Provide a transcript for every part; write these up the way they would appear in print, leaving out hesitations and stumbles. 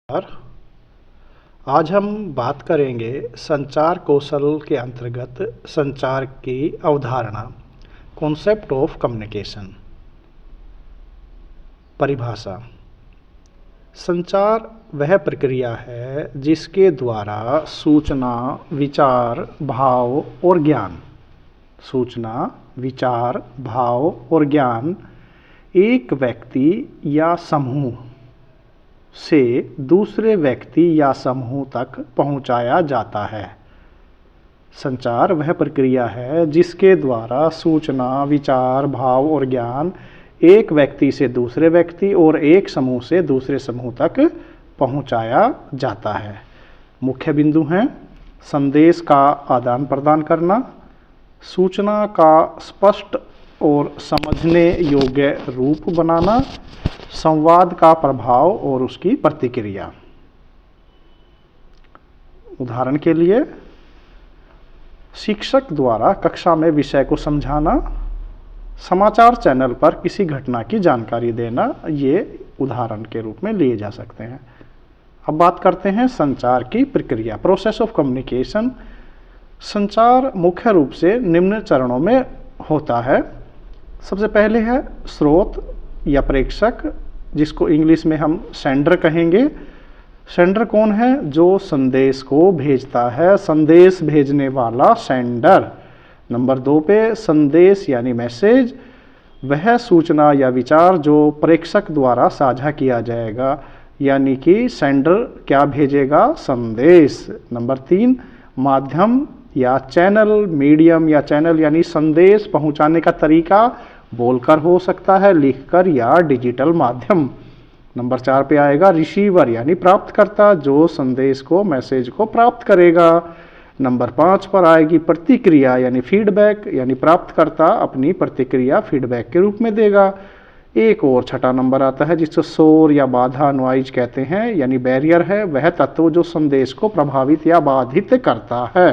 और आज हम बात करेंगे संचार कौशल के अंतर्गत संचार की अवधारणा, कॉन्सेप्ट ऑफ कम्युनिकेशन। परिभाषा: संचार वह प्रक्रिया है जिसके द्वारा सूचना, विचार, भाव और ज्ञान एक व्यक्ति या समूह से दूसरे व्यक्ति या समूह तक पहुंचाया जाता है। संचार वह प्रक्रिया है जिसके द्वारा सूचना, विचार, भाव और ज्ञान एक व्यक्ति से दूसरे व्यक्ति और एक समूह से दूसरे समूह तक पहुंचाया जाता है। मुख्य बिंदु हैं: संदेश का आदान प्रदान करना, सूचना का स्पष्ट और समझने योग्य रूप बनाना, संवाद का प्रभाव और उसकी प्रतिक्रिया। उदाहरण के लिए, शिक्षक द्वारा कक्षा में विषय को समझाना, समाचार चैनल पर किसी घटना की जानकारी देना, ये उदाहरण के रूप में लिए जा सकते हैं। अब बात करते हैं संचार की प्रक्रिया, प्रोसेस ऑफ कम्युनिकेशन। संचार मुख्य रूप से निम्न चरणों में होता है। सबसे पहले है स्रोत या प्रेषक, जिसको इंग्लिश में हम सेंडर कहेंगे। सेंडर कौन है? जो संदेश को भेजता है, संदेश भेजने वाला सेंडर। नंबर 2 पे संदेश यानी मैसेज, वह सूचना या विचार जो प्रेषक द्वारा साझा किया जाएगा, यानी कि सेंडर क्या भेजेगा? संदेश। नंबर 3 माध्यम या चैनल, मीडियम या चैनल यानी संदेश पहुंचाने का तरीका बोलकर हो सकता है, लिखकर या डिजिटल माध्यम। नंबर 4 पे आएगा रिसीवर यानी प्राप्तकर्ता, जो संदेश को, मैसेज को प्राप्त करेगा। नंबर 5 पर आएगी प्रतिक्रिया यानी फीडबैक, यानी प्राप्तकर्ता अपनी प्रतिक्रिया फीडबैक के रूप में देगा। एक और छठा नंबर आता है जिसको शोर या बाधा, नॉइज कहते हैं, यानी बैरियर है, वह तत्व जो संदेश को प्रभावित या बाधित करता है।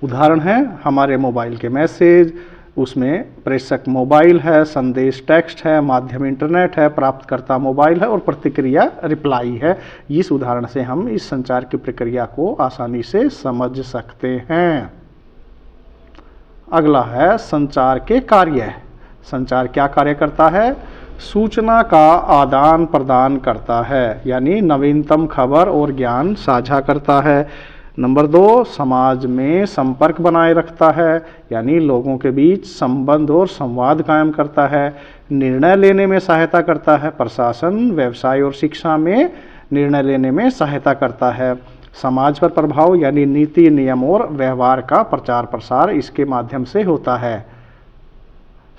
उदाहरण है हमारे मोबाइल के मैसेज, उसमें प्रेषक मोबाइल है, संदेश टेक्स्ट है, माध्यम इंटरनेट है, प्राप्तकर्ता मोबाइल है और प्रतिक्रिया रिप्लाई है। इस उदाहरण से हम इस संचार की प्रक्रिया को आसानी से समझ सकते हैं। अगला है संचार के कार्य। संचार क्या कार्य करता है? सूचना का आदान प्रदान करता है, यानी नवीनतम खबर और ज्ञान साझा करता है। नंबर 2 समाज में संपर्क बनाए रखता है, यानी लोगों के बीच संबंध और संवाद कायम करता है। निर्णय लेने में सहायता करता है, प्रशासन, व्यवसाय और शिक्षा में निर्णय लेने में सहायता करता है। समाज पर प्रभाव यानी नीति, नियम और व्यवहार का प्रचार प्रसार इसके माध्यम से होता है।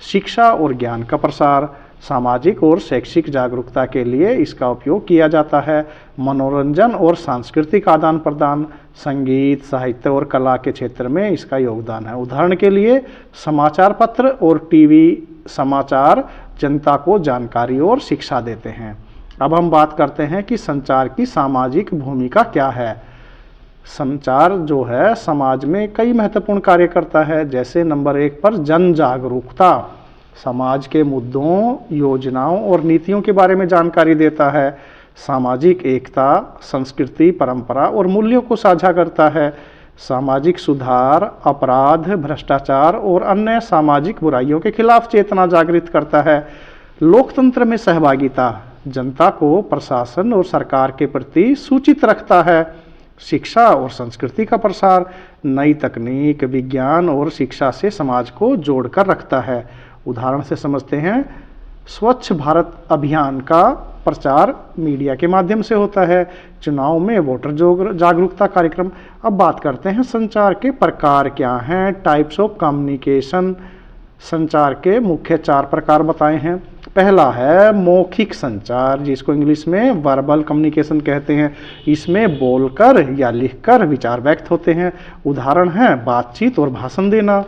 शिक्षा और ज्ञान का प्रसार, सामाजिक और शैक्षिक जागरूकता के लिए इसका उपयोग किया जाता है। मनोरंजन और सांस्कृतिक आदान प्रदान, संगीत, साहित्य और कला के क्षेत्र में इसका योगदान है। उदाहरण के लिए समाचार पत्र और टीवी समाचार जनता को जानकारी और शिक्षा देते हैं। अब हम बात करते हैं कि संचार की सामाजिक भूमिका क्या है। संचार जो है समाज में कई महत्वपूर्ण कार्य करता है, जैसे नंबर 1 पर जन जागरूकता, समाज के मुद्दों, योजनाओं और नीतियों के बारे में जानकारी देता है। सामाजिक एकता, संस्कृति, परंपरा और मूल्यों को साझा करता है। सामाजिक सुधार, अपराध, भ्रष्टाचार और अन्य सामाजिक बुराइयों के खिलाफ चेतना जागृत करता है। लोकतंत्र में सहभागिता, जनता को प्रशासन और सरकार के प्रति सूचित रखता है। शिक्षा और संस्कृति का प्रसार, नई तकनीक, विज्ञान और शिक्षा से समाज को जोड़कर रखता है। उदाहरण से समझते हैं, स्वच्छ भारत अभियान का प्रचार मीडिया के माध्यम से होता है। चुनाव में वोटर जागरूकता कार्यक्रम। अब बात करते हैं संचार के प्रकार क्या हैं, टाइप्स ऑफ कम्युनिकेशन। संचार के मुख्य 4 प्रकार बताए हैं। पहला है मौखिक संचार, जिसको इंग्लिश में वर्बल कम्युनिकेशन कहते हैं। इसमें बोलकर या लिखकर विचार व्यक्त होते हैं। उदाहरण है बातचीत और भाषण देना।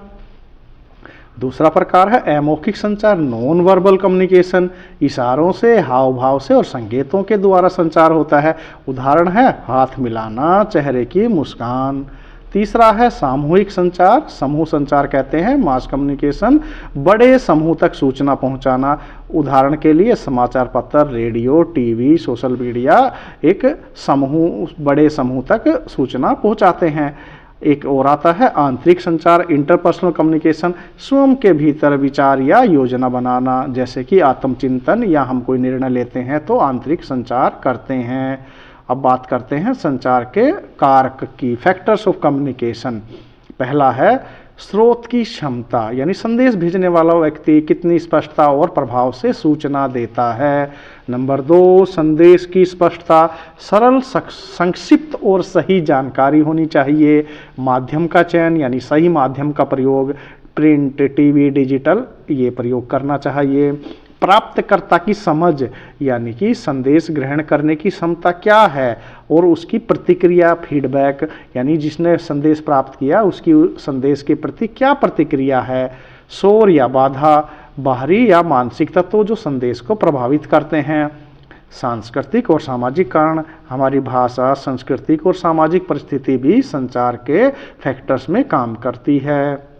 दूसरा प्रकार है अमौखिक संचार, नॉन वर्बल कम्युनिकेशन। इशारों से, हाव भाव से और संकेतों के द्वारा संचार होता है। उदाहरण है हाथ मिलाना, चेहरे की मुस्कान। तीसरा है सामूहिक संचार, समूह संचार कहते हैं, मास कम्युनिकेशन, बड़े समूह तक सूचना पहुंचाना। उदाहरण के लिए समाचार पत्र, रेडियो, टीवी, सोशल मीडिया एक समूह, बड़े समूह तक सूचना पहुंचाते हैं। एक और आता है आंतरिक संचार, इंटरपर्सनल कम्युनिकेशन, स्वयं के भीतर विचार या योजना बनाना, जैसे कि आत्मचिंतन या हम कोई निर्णय लेते हैं तो आंतरिक संचार करते हैं। अब बात करते हैं संचार के कारक की, फैक्टर्स ऑफ कम्युनिकेशन। पहला है स्रोत की क्षमता, यानी संदेश भेजने वाला व्यक्ति कितनी स्पष्टता और प्रभाव से सूचना देता है। नंबर 2, संदेश की स्पष्टता, सरल, संक्षिप्त और सही जानकारी होनी चाहिए। माध्यम का चयन, यानी सही माध्यम का प्रयोग, प्रिंट, टीवी, डिजिटल ये प्रयोग करना चाहिए। प्राप्तकर्ता की समझ, यानी कि संदेश ग्रहण करने की क्षमता क्या है और उसकी प्रतिक्रिया, फीडबैक, यानी जिसने संदेश प्राप्त किया उसकी संदेश के प्रति क्या प्रतिक्रिया है। शोर या बाधा, बाहरी या मानसिक तत्व जो संदेश को प्रभावित करते हैं। सांस्कृतिक और सामाजिक कारण, हमारी भाषा, सांस्कृतिक और सामाजिक परिस्थिति भी संचार के फैक्टर्स में काम करती है।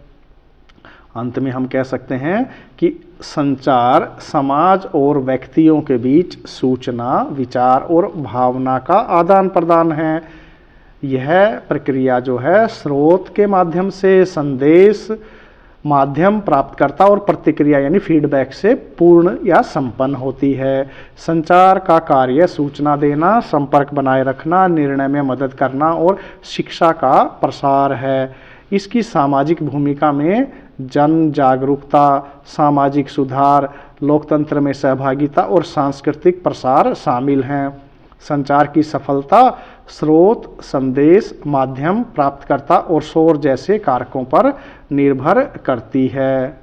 अंत में हम कह सकते हैं कि संचार समाज और व्यक्तियों के बीच सूचना, विचार और भावना का आदान प्रदान है। यह प्रक्रिया जो है स्रोत के माध्यम से, संदेश, माध्यम, प्राप्तकर्ता और प्रतिक्रिया यानी फीडबैक से पूर्ण या संपन्न होती है। संचार का कार्य सूचना देना, संपर्क बनाए रखना, निर्णय में मदद करना और शिक्षा का प्रसार है। इसकी सामाजिक भूमिका में जन जागरूकता, सामाजिक सुधार, लोकतंत्र में सहभागिता और सांस्कृतिक प्रसार शामिल हैं। संचार की सफलता स्रोत, संदेश, माध्यम, प्राप्तकर्ता और शोर जैसे कारकों पर निर्भर करती है।